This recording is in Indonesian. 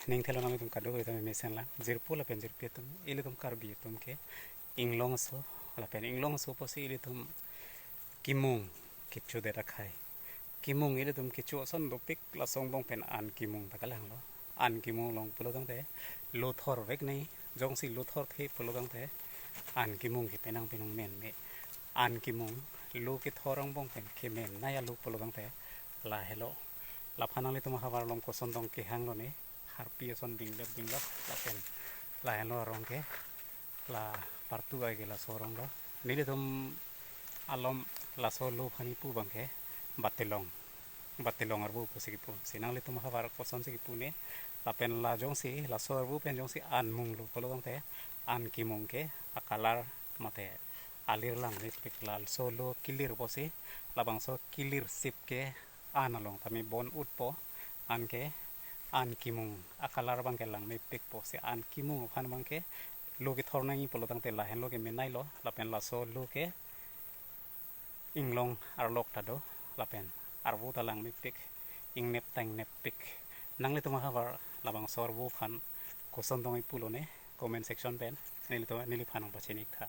ning thelo nami tum kadu tum mesen la jirpu la pen jirpi tum ili tum karbi tum ke inglong so la pen inglong so posi ili tum kimung kichu de rakhai kimung ili tum kichu son do pik la song bong pen an kimung takalang lo an kimung long pulo tang te lo thor vek nei jong si lo thor the pulo tang te an kimung ki penang penang men me an kimung lo ki thorong bong pen ke men na ya lo pulo tang te la hello la phanang le tum habar long ko son dong ki hang lo ne harpi son ding lo la pen la hello rong ke la partu ai ke la sorong lo ni le tum alom la so lo phani pu bang ke batelong arbu pu sigipu sinang le tum habar ko son sigipu ne la pen la jong si la so arbu pen jong si an mung lo pulo tang te an kimung ke akalar mate alir lang ni speklal solo kilir posi labang so kilir sip ke analong kami bon ut po an ke an kimung akalar bang ke lang me pik po se an kimung phan bang ke lo ke thor nang polo tang te la hen lo ke menai lo la pen la so lo ke inglong ar lok ta do la pen ar bu ta lang me pik ing nep tang nep pik nang le tuma habar labang sor bu phan ko son dong i pulo ne comment section pen nili to nili phanong pa chenik tha